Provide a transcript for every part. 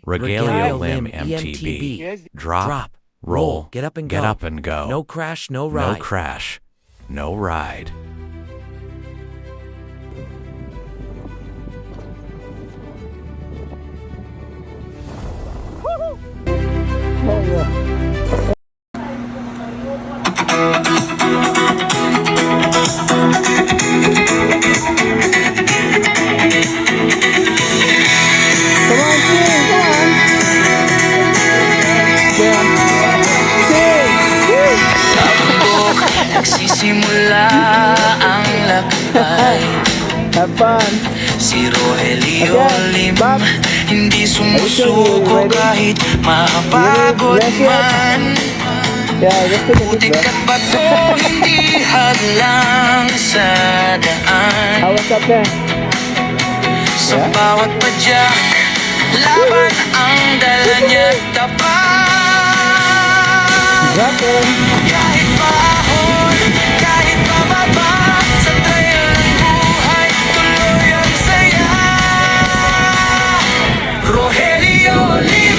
Regalia Lim MTB. Drop, roll, get up and go. No crash, no ride. No crash, no ride. Nagsisimula ang lakbay. Have fun. Si Rogelio Lim hindi sumusuko kahit mapagod man. Putik at bato hindi hadlang sa daan. What's up there? Sa bawat padyak, laban ang dala niya tapat. Kahit pahon, kahit pababa, sa trail ng buhay, tuloy ang saya. Rogelio Lim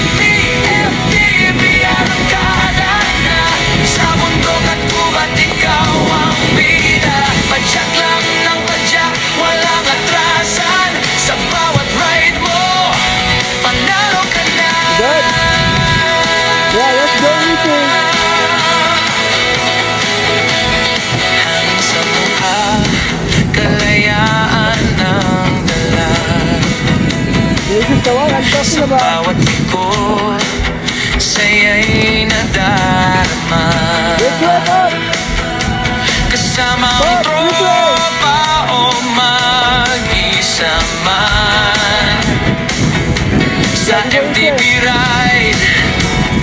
MTB arangkada na sa bundok at gubat, ikaw ang bida. Padyak lang ng padyak, walang atrasan. Sa bawat ride mo, panalo ka na. Good. Yeah, let's go racing. Sa mukha, kalayaan ang dala. This is the one I'm talking Sa about. bawat likod, saya'y nadarama. Let's go up. Kasama ang tropa o mag-isa man. Sa MTB ride,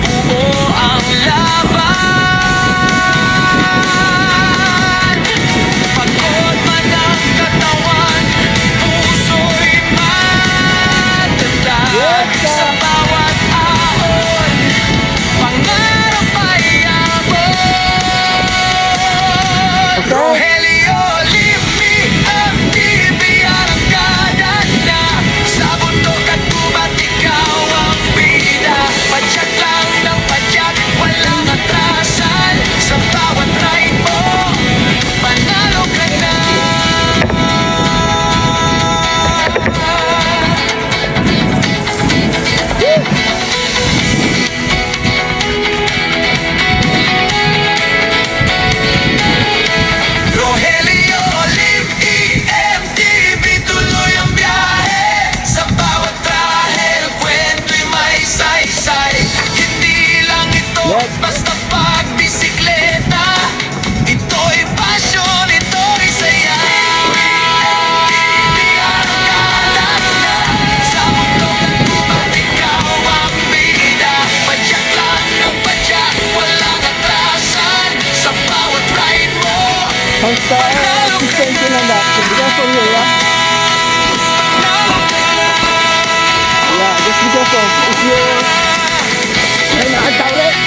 buo ang laban. Pagod man ang katawan, puso'y matatag. Sa bawat ahon, pangarap ay abot. Rogelio Lim MTB arangkada na sa bundok at gubat, ikaw ang bida. Padyak lang ng padyak, walang atrasan. Sa bawat ride mo, panalo ka na. Rogelio Lim MTB, tuloy ang biyahe. Sa bawat trahel, kwento'y may saysay. Hindi lang ito basta pagbisikleta. Ito'y pasyon, ito'y saya. MTB arangkada na sa bundok at gubat, ikaw ang bida. Padyak lang ng padyak, walang atrasan. Sa bawat ride mo, How's the suspension on that? Be careful here, yeah? Yeah, just be careful. If you... Ay, nakatawid.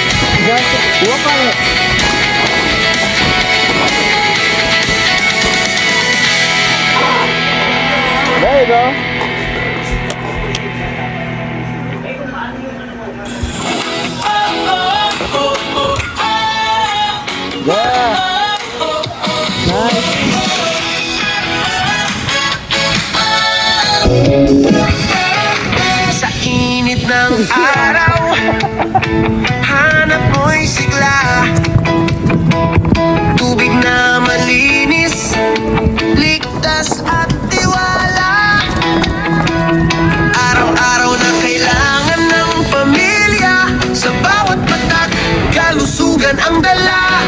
Just walk on it. There you go. Yeah. Nice. Sa init ng araw, hanap mo'y sigla. Tubig na malinis, ligtas at tiwala. Araw-araw na kailangan ng pamilya. Sa bawat patak, kalusugan ang dala.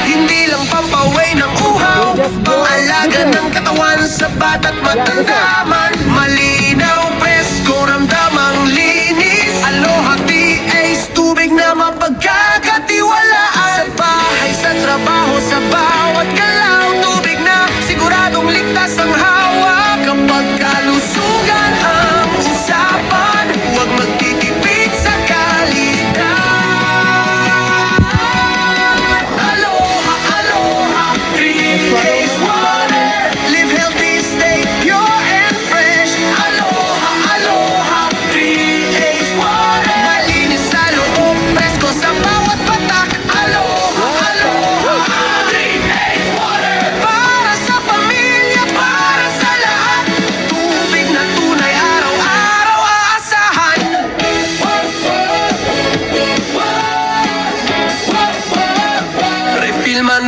Hindi lang pampaway ng uhaw, alaga ng katawan sa bata't matanda. Malinaw, presko, ramdamang linis. Aloha TA's, tubig na mapagkakatiwalaan. Sa bahay, sa trabaho, sa bawat galaw, tubig na siguradong ligtas ang hawak. Kapag kalusugan ang usapan, huwag magtitipid sa kalidad. Aloha, aloha, 3 days water. Live healthy, stay pure and fresh. Aloha, aloha, 3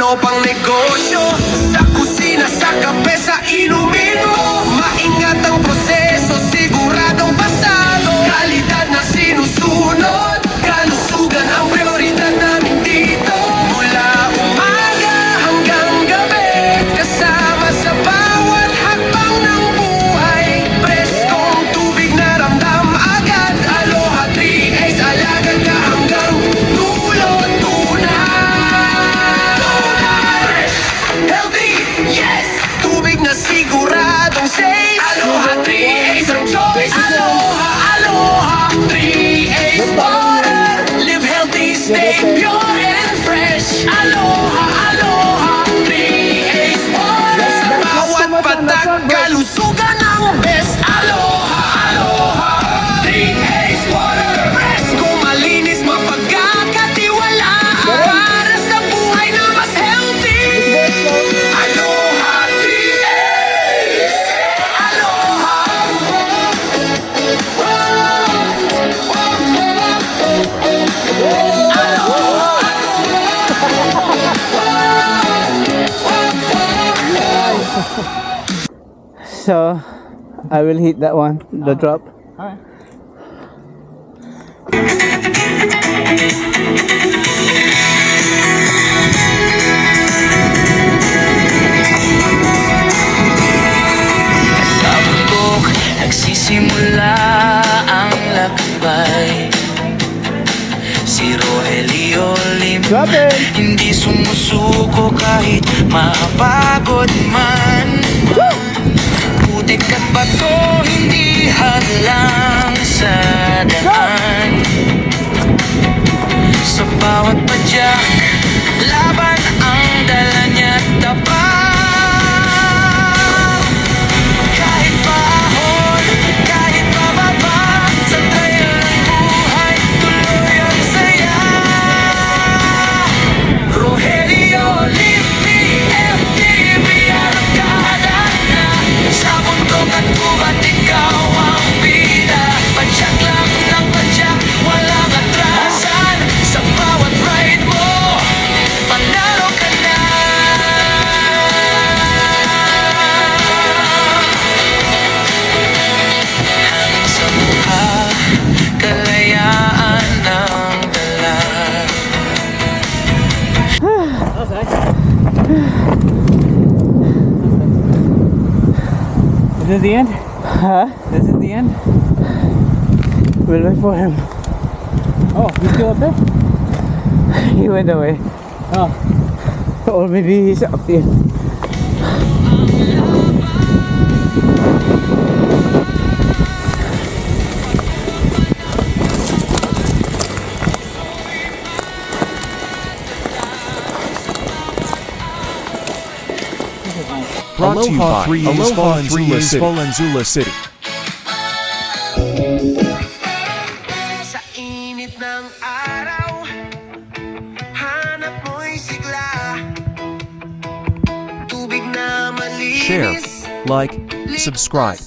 ano pang negosyo? Sa kusina, sa kape, sa inumin mo. Maingat ang proseso, siguradong pasado. Kalidad na sinusunod, kalusugan ang prioridad namin dito. Mula umaga hanggang gabi, kasama sa bawat hakbang ng buhay. Preskong tubig na ramdam agad. Aloha 3A's, alaga ka hanggang dulo. Tunay, healthy, yes! Tubig na siguradong safe. Aloha 3A's ang choice. Aloha, aloha 3A's water. Live healthy, stay pure and fresh. Aloha, aloha 3A's water. Sa bawat patak, kalusugan ang best. Aloha, aloha 3A's water. Presko, malinis, mapagkakatiwalaan. Para sa buhay na mas healthy. Aloha 3A's. Aloha. So, I will hit that one, the drop. Sa bundok, nagsisimula ang lakbay. Si Rogelio Lim, Drop it! hindi sumusuko kahit mapagod man. Putik at bato, hindi hadlang sa daan. Sa bawat padyak, laban ang dala niya't tapat. Kahit paahon, kahit pababa, sa trail ng buhay, tuloy ang saya. Rogelio Lim, PMTV, arangkada na. Sa bundok at gubat, ikaw ang bida. Padyak lang ng padyak, walang atrasan. Sa bawat ride mo, panalo ka na. Hanggang sa mukha, kalayaan ang dala. Is this the end? Huh? This is the end? We'll wait for him. Oh, he's still up there? He went away. Oh. Or maybe he's up here. Brought to you by 3A's Valenzuela City. Sa init ng araw, hanap mo'y sigla. Tubig na Share, malinis, like, subscribe.